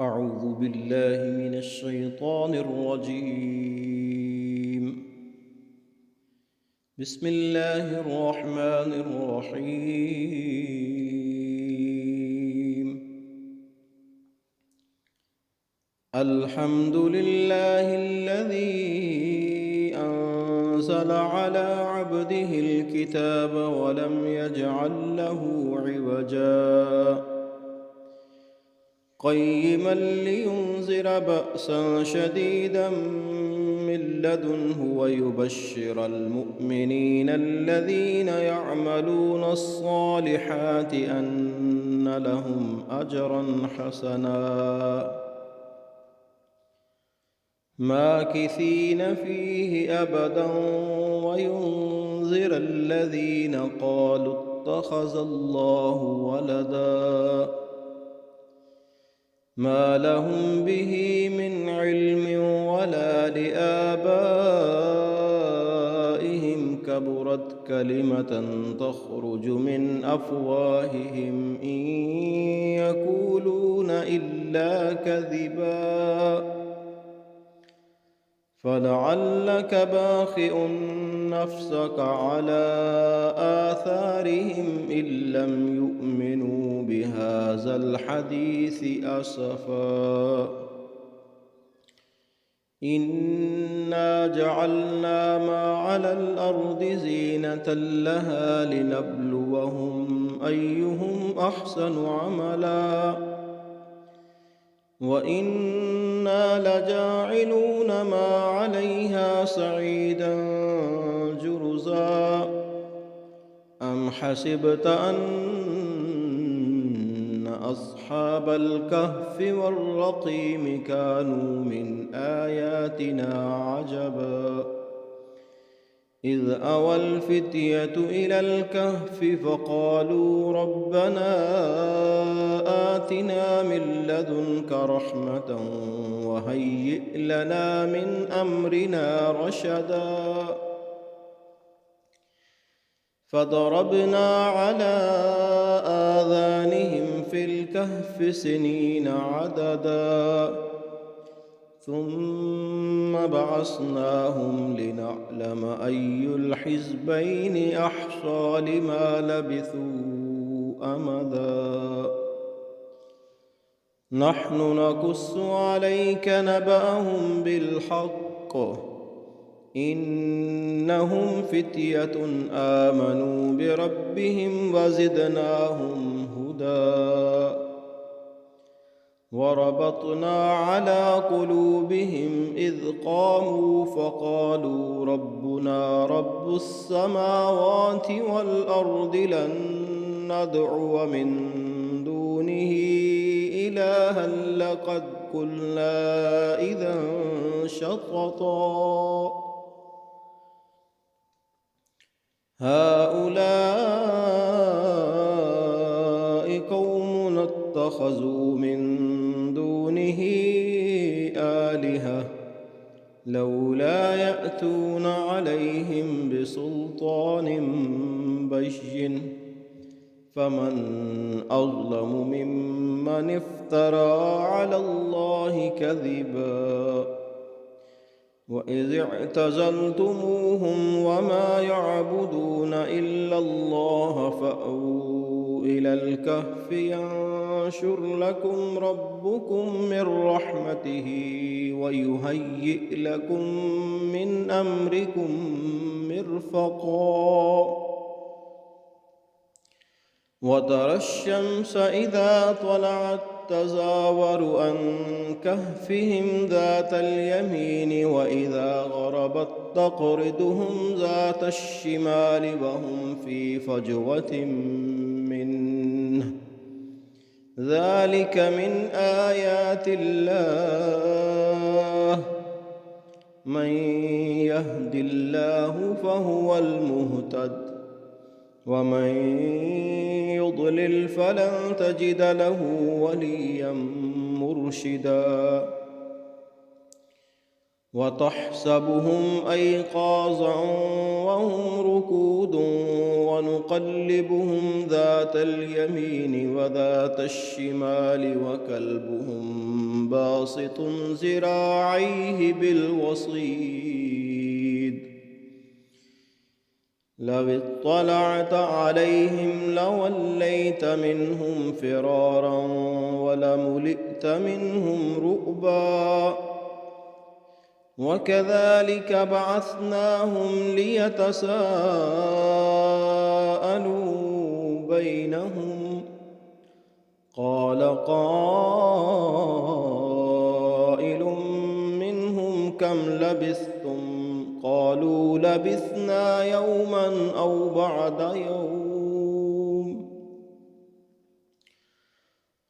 أعوذ بالله من الشيطان الرجيم. بسم الله الرحمن الرحيم. الحمد لله الذي أنزل على عبده الكتاب ولم يجعل له عوجا قيما لينذر بأسا شديدا من لدنه ويبشر المؤمنين الذين يعملون الصالحات أن لهم أجرا حسنا ماكثين فيه أبدا وينذر الذين قالوا اتخذ الله ولدا ما لهم به من علم ولا لآبائهم كبرت كلمة تخرج من أفواههم إن يقولون إلا كذبا فلعلك باخئ نفسك على آثارهم إن لم يؤمنوا بهذا الحديث أسفا إنا جعلنا ما على الأرض زينة لها لنبلوهم أيهم أحسن عملا وإنا لجاعلون ما عليها صعيدا جرزا أم حسبت أن أصحاب الكهف والرقيم كانوا من آياتنا عجبا إذ أوى الفتية إلى الكهف فقالوا ربنا آتنا من لدنك رحمة وهيئ لنا من أمرنا رشدا فضربنا على آذانهم في الكهف سنين عددا ثم بعثناهم لنعلم أي الحزبين أحصى لما لبثوا أمدا نحن نقص عليك نبأهم بالحق إنهم فتية آمنوا بربهم وزدناهم هدى وربطنا على قلوبهم إذ قاموا فقالوا ربنا رب السماوات والأرض لن ندعو من دونه إلها لقد قلنا إذا شططا هؤلاء قوم اتخذوا من دونه آلهة لولا يأتون عليهم بسلطان بين فمن أظلم ممن افترى على الله كذبا وإذ اعتزلتموهم وما يعبدون إلا الله فأووا إلى الكهف ينشر لكم ربكم من رحمته ويهيئ لكم من أمركم مرفقا وترى الشمس إذا طلعت تزاور عن كهفهم ذات اليمين وإذا غربت تقرضهم ذات الشمال وهم في فجوة منه ذلك من آيات الله من يهد الله فهو المهتد ومن يضلل فلن تجد له وليا مرشدا وتحسبهم أيقاظا وهم ركود ونقلبهم ذات اليمين وذات الشمال وكلبهم باسط ذراعيه بالوصيد لو اطلعت عليهم لوليت منهم فرارا ولملئت منهم رؤبا وكذلك بعثناهم ليتساءلوا بينهم قال قائل منهم كم لبثتم قالوا لبثنا يوما أو بعض يوم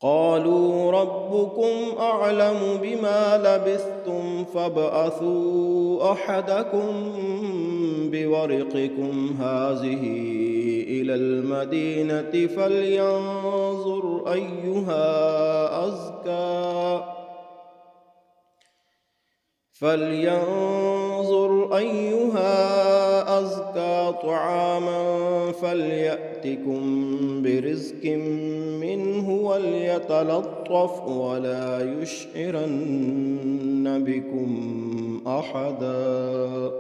قالوا ربكم أعلم بما لبثتم فابعثوا أحدكم بورقكم هذه إلى المدينة فلينظر أيها أزكى طعاما فليأتكم برزق منه وليتلطف ولا يشعرن بكم أحدا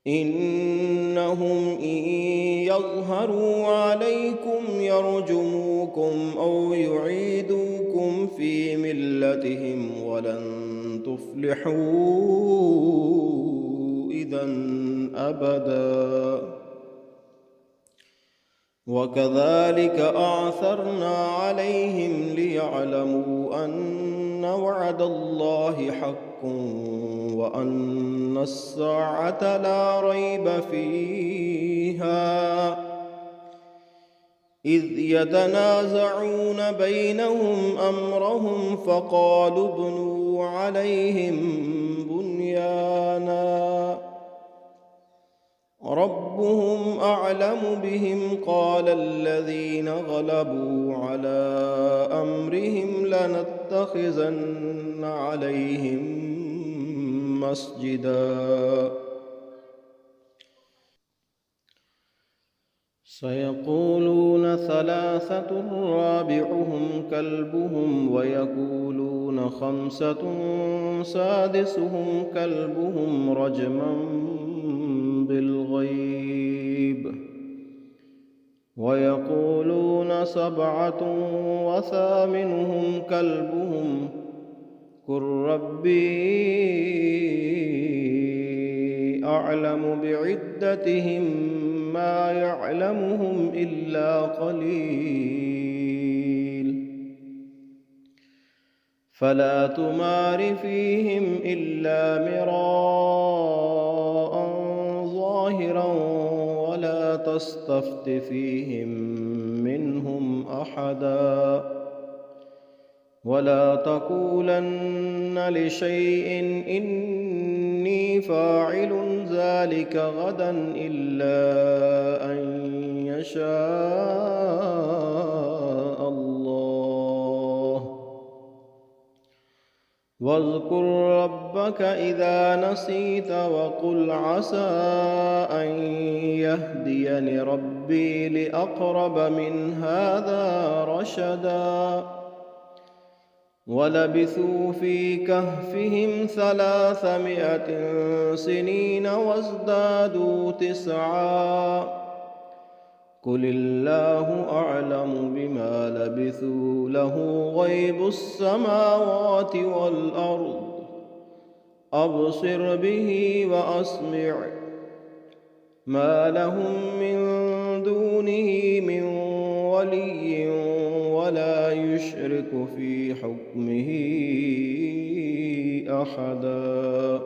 إنهم إن يظهروا عليكم يرجموكم أو يعيدوكم في ملتهم ولن تفلحوا إذا أبدا وكذلك أعثرنا عليهم ليعلموا أن وعد الله حق وأن الساعة لا ريب فيها إذ يتنازعون بينهم أمرهم فقالوا ابنوا عليهم بنيانا ربهم أعلم بهم قال الذين غلبوا على أمرهم لنتخذن عليهم مسجدا سيقولون ثلاثة رابعهم كلبهم ويقولون خمسة سادسهم كلبهم رجما بالغيب ويقولون سبعة وثامنهم كلبهم قل ربي أعلم بعدتهم ما يعلمهم إلا قليل فلا تمار فيهم إلا مراء ظاهرا ولا تستفت فيهم منهم أحدا ولا تقولن لشيء إني فاعل ذلك غدا إلا أن يشاء الله واذكر ربك إذا نسيت وقل عسى أن يهديني ربي لأقرب من هذا رشدا ولبثوا في كهفهم 300 سنين وازدادوا 9 قل الله أعلم بما لبثوا له غيب السماوات والأرض أبصر به وأسمع ما لهم من دونه من ولي ولا يشرك في حكمه أحدا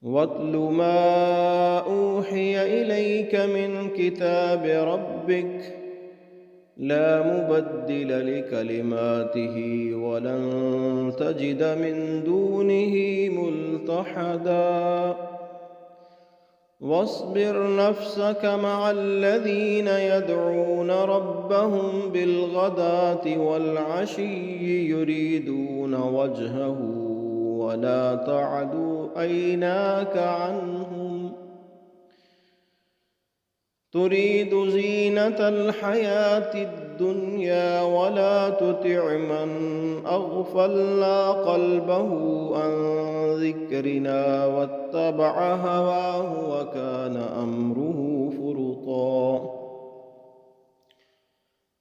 واتل ما أوحي إليك من كتاب ربك لا مبدل لكلماته ولن تجد من دونه ملتحدا واصبر نفسك مع الذين يدعون ربهم بالغداة والعشي يريدون وجهه ولا تعد عيناك عنهم تريد زينة الحياة الدنيا ولا تطع من أغفلنا قلبه عن ذكرنا واتبع هواه وكان أمره فرطا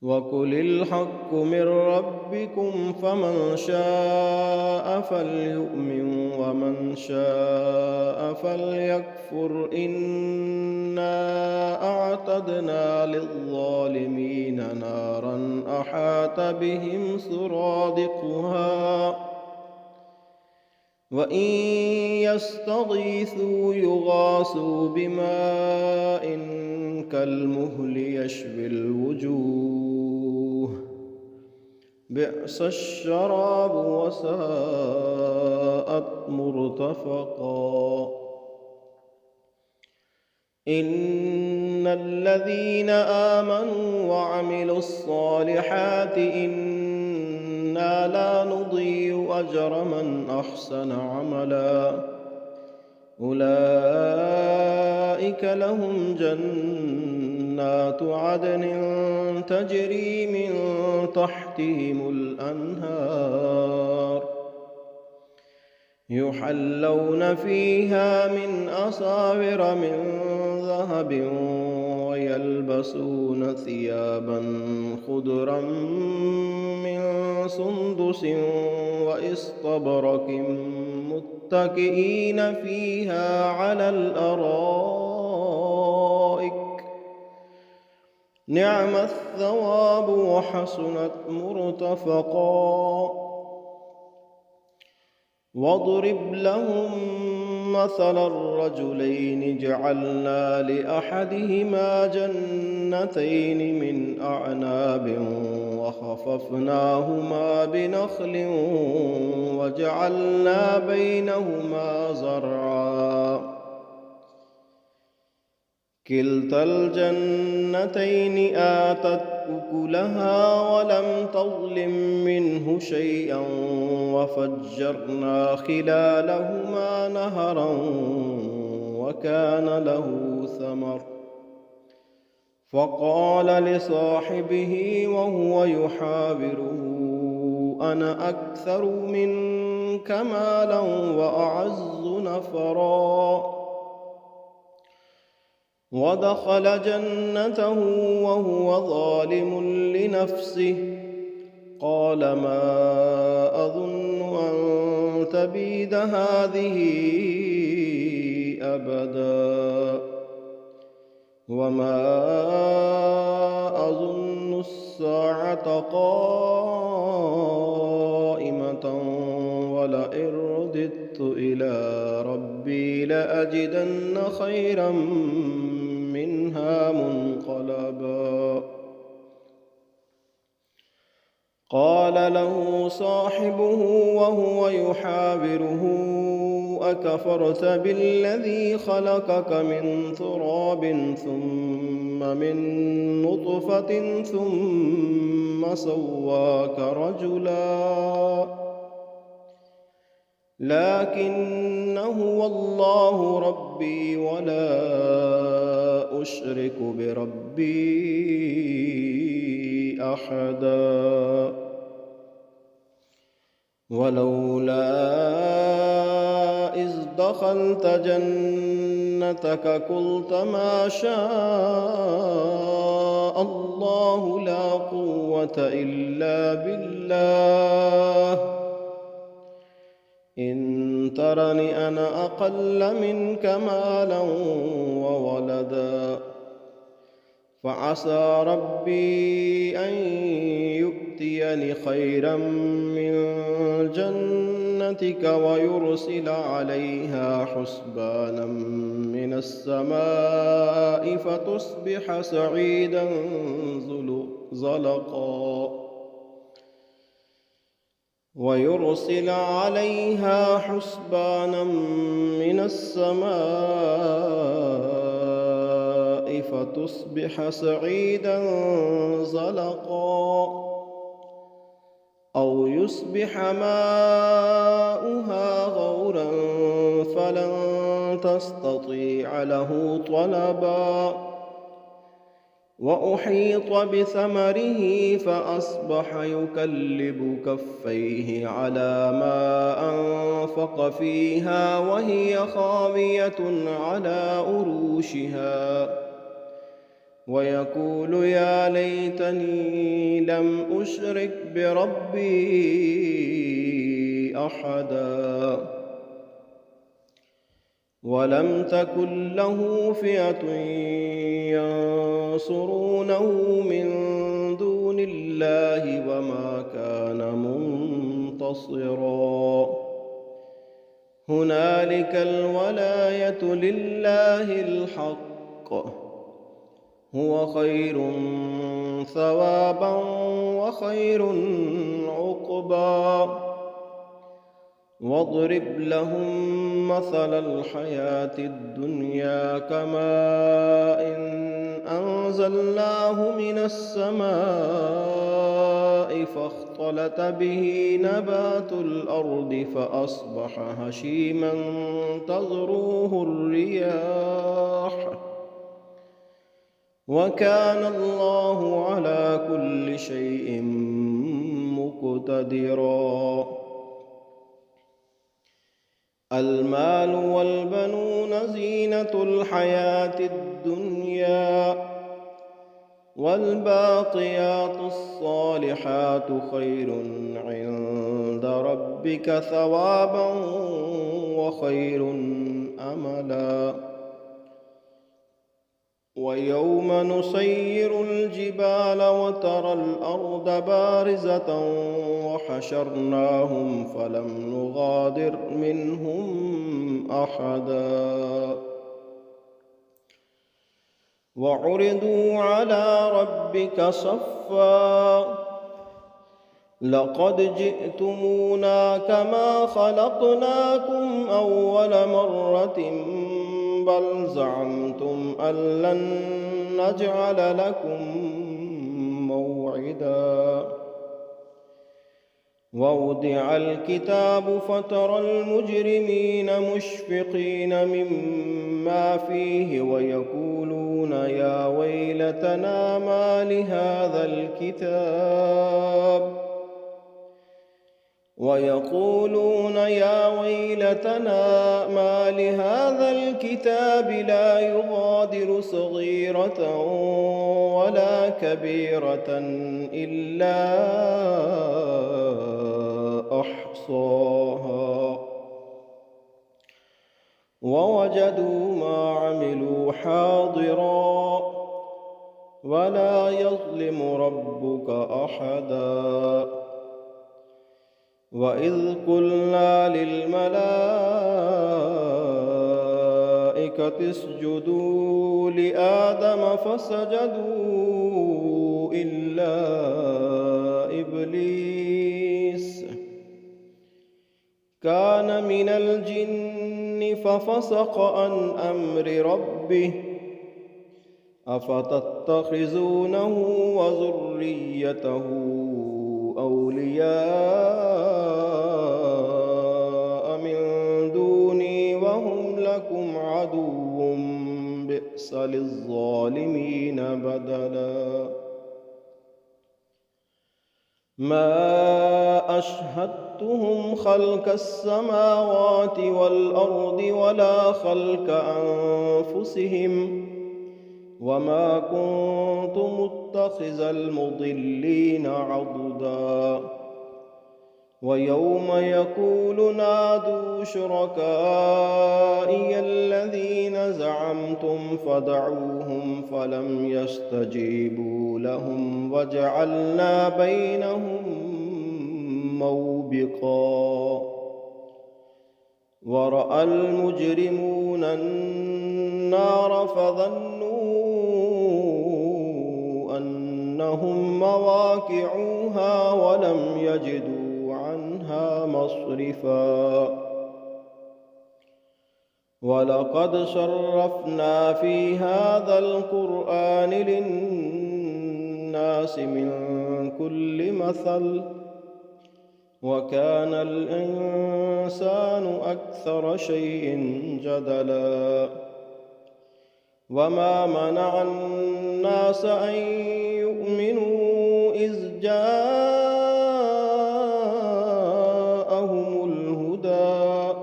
وقل الحق من ربكم فمن شاء فليؤمن ومن شاء فليكفر إنا أعتدنا للظالمين نارا أحاط بهم سرادقها وإن يستغيثوا يغاثوا بماء كالمهل يشوي الوجوه بئس الشراب وساءت مرتفقا إن الذين آمنوا وعملوا الصالحات إنا لا نضيع أجر من أحسن عملا أولئك لهم جنات عدن تجري من تحتهم الأنهار يحلون فيها من أساور من ذهب ويلبسون ثيابا خضرا من سندس وإستبرق متكئين فيها على الأرائك نعم الثواب وحسنت مرتفقا واضرب لهم مثل الرجلين جعلنا لأحدهما جنتين من أعناب وخففناهما بنخل وجعلنا بينهما زرعا كلتا الجنتين آتت أكلها ولم تظلم منه شيئا وفجرنا خلالهما نهرا وكان له ثمر فقال لصاحبه وهو يحاوره أنا أكثر منك مالا وأعز نفرا ودخل جنته وهو ظالم لنفسه قال ما أظن أن تبيد هذه أبدا وما أظن الساعة قائمة ولئن رددت إلى ربي لأجدن خيرا منها منقلبا قال له صاحبه وهو يحاوره أكفرت بالذي خلقك من تراب ثم من نطفة ثم سواك رجلا لكن هو الله ربي ولا أشرك بربي أحدا ولولا إذ دخلت جنتك قلت ما شاء الله لا قوة إلا بالله إن ترني أنا أقل منك مالا وولدا فعسى ربي أن يؤتيني خيرا من جنتك ويرسل عليها حسبانا من السماء فتصبح سعيدا زلقا ويرسل عليها حسبانا من السماء فتصبح سعيدا زلقا أو يصبح ماؤها غورا فلن تستطيع له طلبا وأحيط بثمره فأصبح يكلب كفيه على ما أنفق فيها وهي خاوية على أروشها ويقول يا ليتني لم أشرك بربي أحدا ولم تكن له فئة ينصرونه من دون الله وما كان منتصرا هنالك الولاية لله الحق هو خير ثوابا وخير عقبا واضرب لهم مثل الحياة الدنيا كماء أنزلناه من السماء فاختلط به نبات الأرض فأصبح هشيما تذروه الرياح وكان الله على كل شيء مقتدرا المال والبنون زينة الحياة الدنيا والباقيات الصالحات خير عند ربك ثوابا وخير أملا ويوم نسير الجبال وترى الأرض بارزة وحشرناهم فلم نغادر منهم أحدا وعرضوا على ربك صفا لقد جئتمونا كما خلقناكم أول مرة بل زعمتم أن لن نجعل لكم موعدا ووضع الكتاب فترى المجرمين مشفقين مما فيه ويقولون يا ويلتنا ما لهذا الكتاب لا يغادر صغيرة ولا كبيرة إلا أحصاها ووجدوا ما عملوا حاضرا ولا يظلم ربك أحدا وإذ قلنا للملائكة اسجدوا لآدم فسجدوا إلا إبليس كان من الجن ففسق عن أمر ربه أفتتخذونه وذريته أولياء من دوني وهم لكم عدو بئس للظالمين بدلا ما أشهدتهم خلق السماوات والأرض ولا خلق أنفسهم وما كنت متخذ المضلين عضدا ويوم يقول نادوا شركائي الذين زعمتم فدعوهم فلم يستجيبوا لهم وجعلنا بينهم موبقا ورأى المجرمون النار فظنوا أنهم مواقعوها ولم يجدوا عنها مصرفا ولقد صرفنا في هذا القرآن للناس من كل مثل وكان الإنسان أكثر شيء جدلا وما منع الناس أن يؤمنوا إذ جاءهم الهدى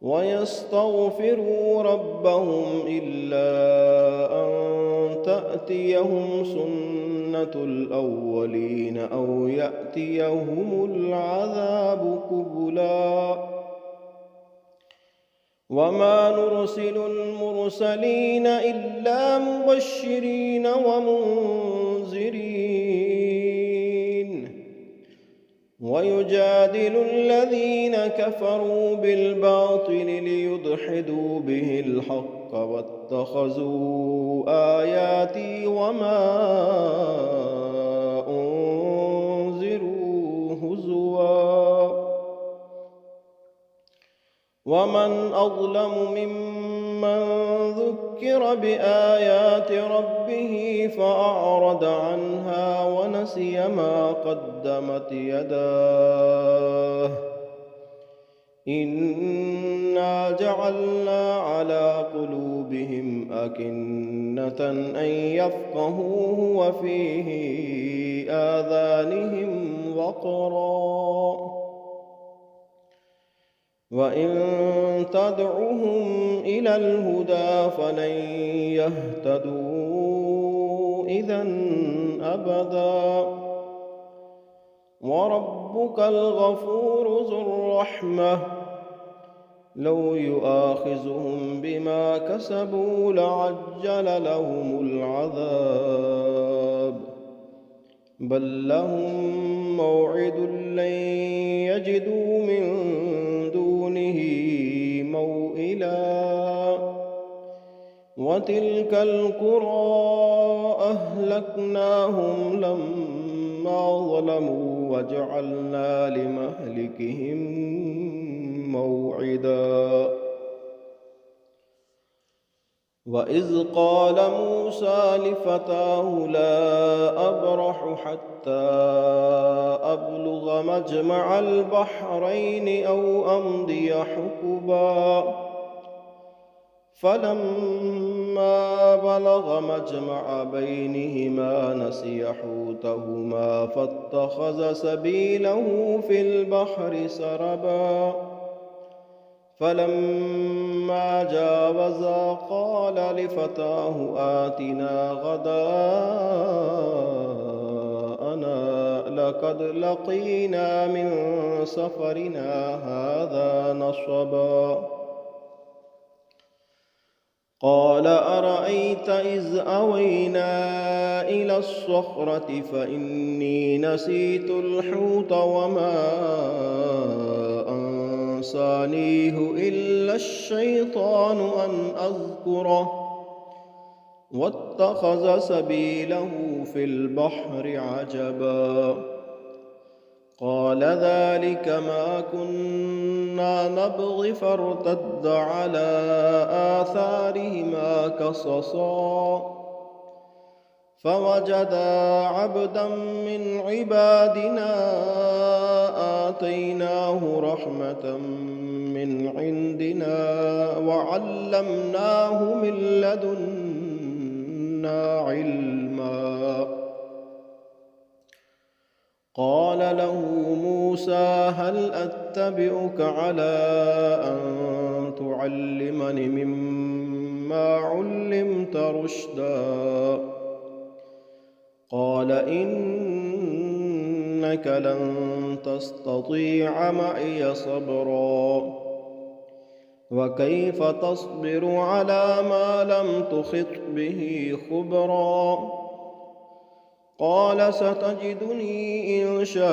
ويستغفروا ربهم إلا أن تأتيهم سنة الأولين أو يأتيهم العذاب قبلا وما نرسل المرسلين إلا مبشرين ومنذرين ويجادل الذين كفروا بالباطل ليدحضوا به الحق واتخذوا آياتي وما أنذروا هزوا ومن أظلم ممن ذكر بآيات ربه فأعرض عنها ونسي ما قدمت يداه إنا جعلنا على قلوبهم أكنة أن يفقهوه وفيه آذانهم وقرا وإن تدعهم إلى الهدى فلن يهتدوا إذن أبدا وربك الغفور ذو الرحمة لو يؤاخذهم بما كسبوا لعجل لهم العذاب بل لهم موعد لن يجدوا من دونه موئلا وتلك القرى أهلكناهم لما ظلموا وجعلنا لمهلكهم موعدا وإذ قال موسى لفتاه لا أبرح حتى أبلغ مجمع البحرين أو أمضي حقبا فلما بلغ مجمع بينهما نسي حوتهما فاتخذ سبيله في البحر سربا فلما جاوزا قال لفتاه آتنا غداءنا لقد لقينا من سفرنا هذا نصبا قال أرأيت إذ أوينا إلى الصخرة فإني نسيت الحوت وما أنسانيه إلا الشيطان أن أذكره واتخذ سبيله في البحر عجبا قال ذلك ما كنا نبغي فارتد على آثارهما قصصا فوجدا عبدا من عبادنا آتيناه رحمة من عندنا وعلمناه من لدنا علما قال له موسى هل أتبعك على أن تعلمني مما علمت رشدا قال إنك لن تستطيع معي صبرا وكيف تصبر على ما لم تحط به خبرا قال ستجدني إن شاء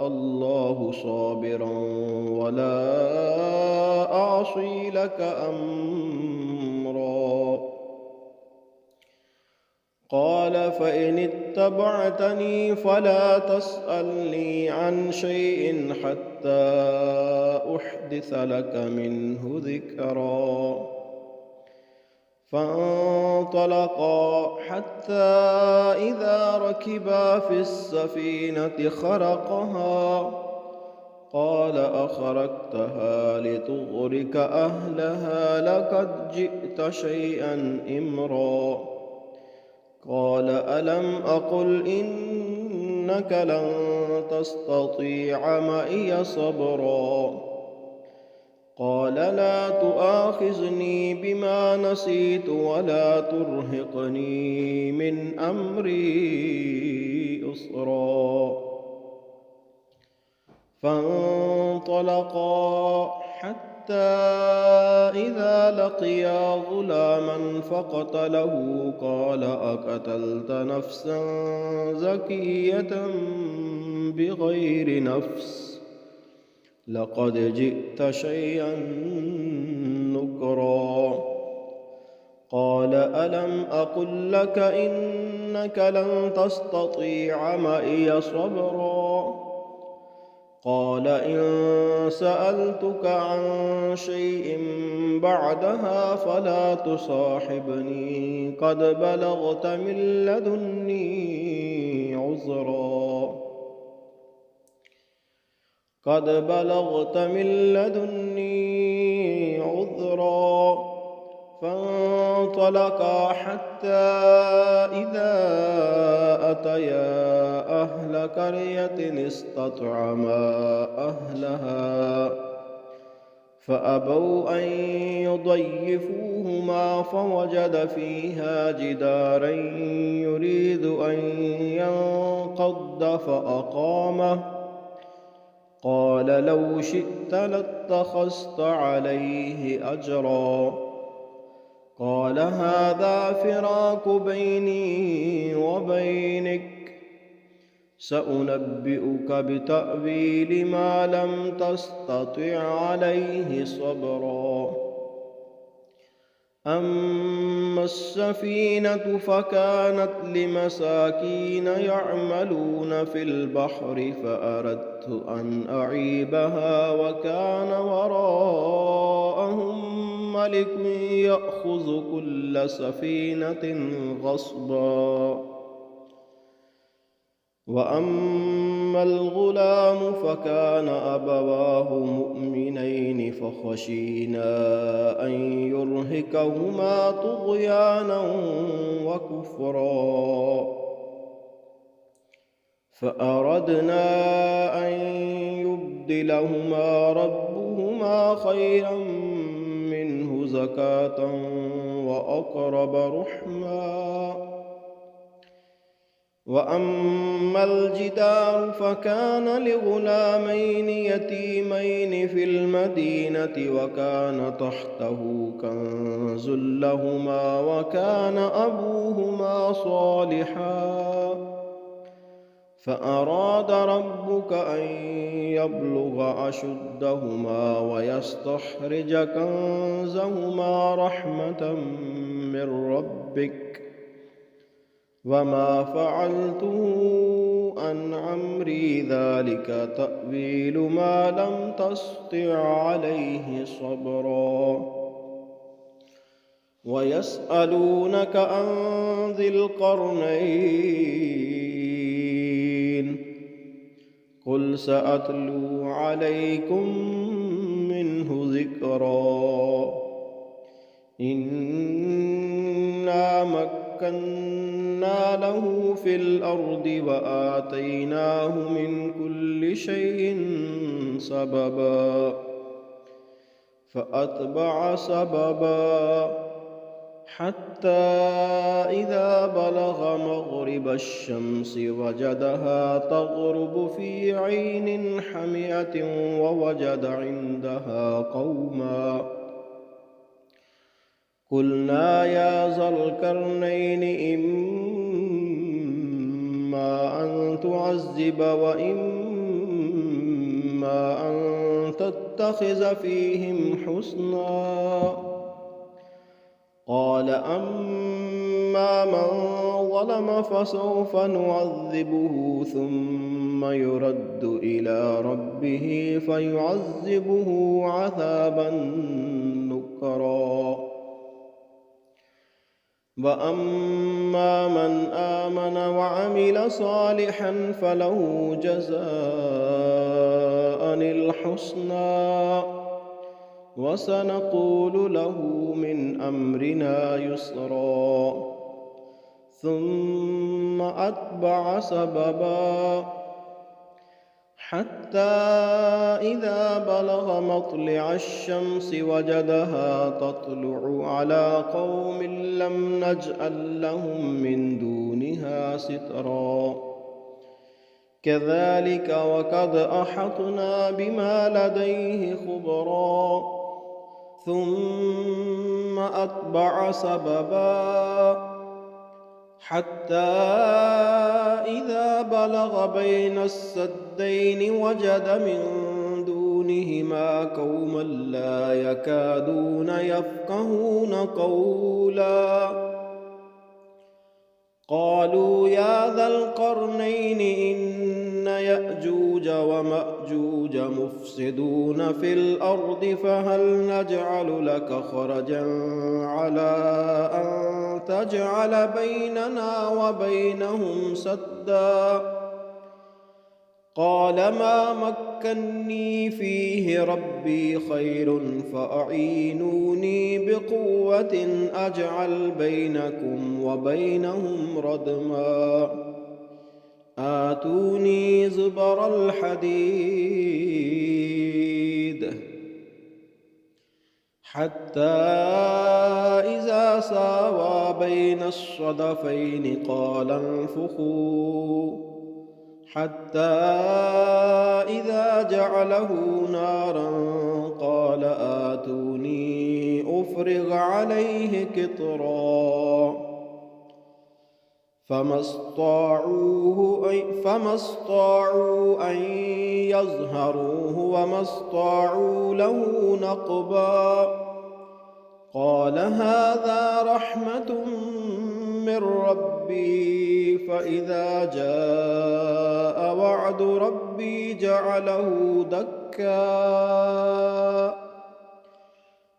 الله صابرا ولا أعصي لك أمرا قال فإن اتبعتني فلا تسألني عن شيء حتى أحدث لك منه ذكرا فانطلقا حتى إذا ركبا في السفينة خرقها قال أخرجتها لتغرق أهلها لقد جئت شيئا إمرا قال ألم أقل إنك لن تستطيع معي صبرا قال لا تؤاخذني بما نسيت ولا ترهقني من أمري أسرا فانطلقا حتى إذا لقيا غلاما فقتله قال أقتلت نفسا زكية بغير نفس لقد جئت شيئا نكرا قال ألم أقل لك إنك لن تستطيع معي صبرا قال إن سألتك عن شيء بعدها فلا تصاحبني قد بلغت من لدني عذرا فانطلقا حتى إذا أتيا أهل قرية استطعما أهلها فأبوا أن يضيفوهما فوجد فيها جدارا يريد أن ينقض فأقامه قال لو شئت لاتخذت عليه أجرا قال هذا فراق بيني وبينك سأنبئك بتأويل ما لم تستطع عليه صبرا أما السفينة فكانت لمساكين يعملون في البحر فأردت أن أعيبها وكان وراءهم ملك يأخذ كل سفينة غصبا وأما الغلام فكان أبواه مؤمنين فخشينا أن يرهقهما طغيانا وكفرا فأردنا أن يبدلهما ربهما خيرا منه زكاة وأقرب رحما وأما الجدار فكان لغلامين يتيمين في المدينة وكان تحته كنز لهما وكان أبوهما صالحا فأراد ربك أن يبلغ أشدهما ويستخرج كنزهما رحمة من ربك وما فعلته عن أمري ذلك تأويل ما لم تسطع عليه صبرا ويسألونك عن ذي القرنين قل سأتلو عليكم منه ذكرا إنا مكنا له في الأرض وآتيناه من كل شيء سببا فأتبع سببا حتى إذا بلغ مغرب الشمس وجدها تغرب في عين حمئة ووجد عندها قوما قلنا يا ذا القرنين إما أن تعذب وإما أن تتخذ فيهم حسنا قال أما من ظلم فسوف نعذبه ثم يرد إلى ربه فيعذبه عذابا نكرا وأما من آمن وعمل صالحا فله جزاء الرحمن الحسنى وسنقول له من أمرنا يسرا ثم أتبع سببا حتى إذا بلغ مطلع الشمس وجدها تطلع على قوم لم نجعل لهم من دونها سترا كذلك وقد أحطنا بما لديه خبرا ثم أتبع سببا حتى إذا بلغ بين السدين وجد من دونهما قوما لا يكادون يفقهون قولا قالوا يا ذا القرنين إن يأجوج ومأجوج مفسدون في الأرض فهل نجعل لك خرجا على أن تجعل بيننا وبينهم سدا قال ما مكني فيه ربي خير فأعينوني بقوة أجعل بينكم وبينهم ردما آتوني زبر الحديد حتى إذا ساوى بين الصدفين قال انفخوا حتى إذا جعله نارا قال آتوني أفرغ عليه قطرا فما استطاعوا أن يظهروه وما استطاعوا له نقبا قال هذا رحمة من ربي فإذا جاء وعد ربي جعله دكا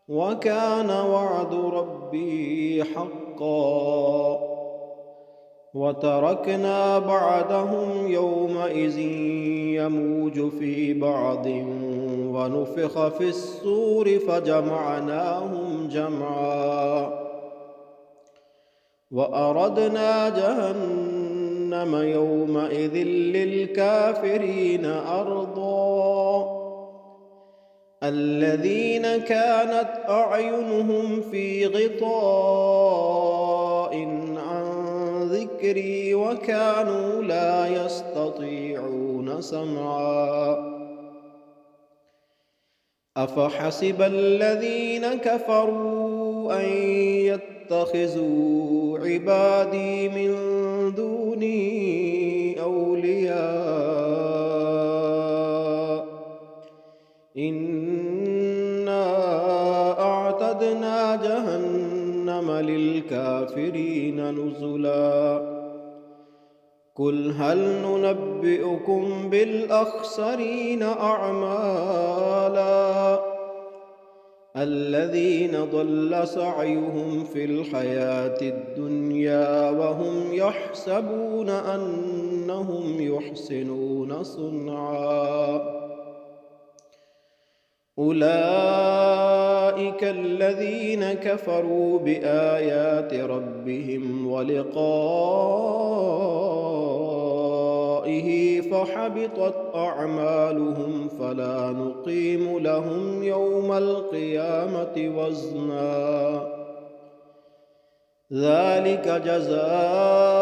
وكان وعد ربي حقا وتركنا بعدهم يومئذ يموج في بعض ونفخ في الصور فجمعناهم جمعا وأردنا جهنم يومئذ للكافرين أرضا الذين كانت أعينهم في غطاء عن ذكري وكانوا لا يستطيعون سمعا أفحسب الذين كفروا أن يتخذوا عبادي من دوني أولياء إنا أعتدنا جهنم للكافرين نزلا قل هل ننبئكم بالأخسرين أعمالا الذين ضل سعيهم في الحياة الدنيا وهم يحسبون أنهم يحسنون صنعا أولئك الذين كفروا بآيات ربهم ولقائه فحبطت أعمالهم فلا نقيم لهم يوم القيامة وزنا ذلك جزاؤهم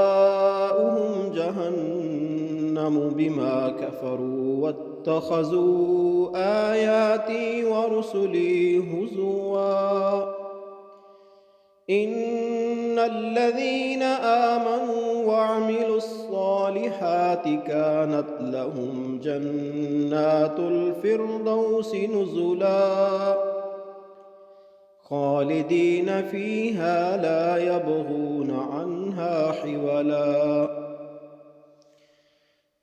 جهنم بما كفروا واتخذوا آياتي ورسلي هزوا إن الذين آمنوا وعملوا الصالحات كانت لهم جنات الفردوس نزلا خالدين فيها لا يبغون عنها حولا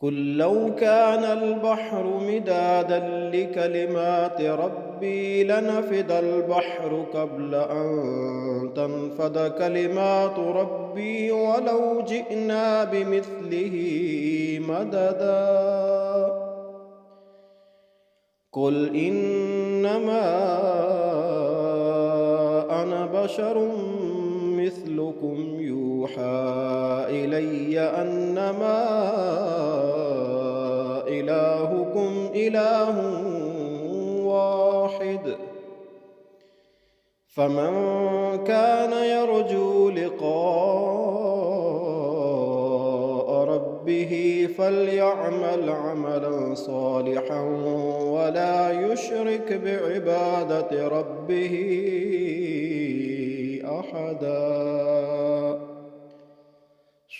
قل لو كان البحر مدادا لكلمات ربي لنفد البحر قبل أن تنفد كلمات ربي ولو جئنا بمثله مددا قل إنما أنا بشر مثلكم يوحى إلي أنما إلهكم إله واحد فمن كان يرجو لقاء ربه فليعمل عملا صالحا ولا يشرك بعبادة ربه أحدا.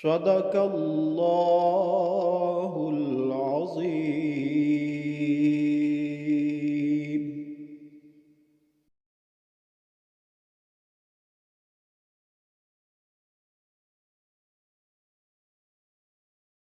صدق الله العظيم.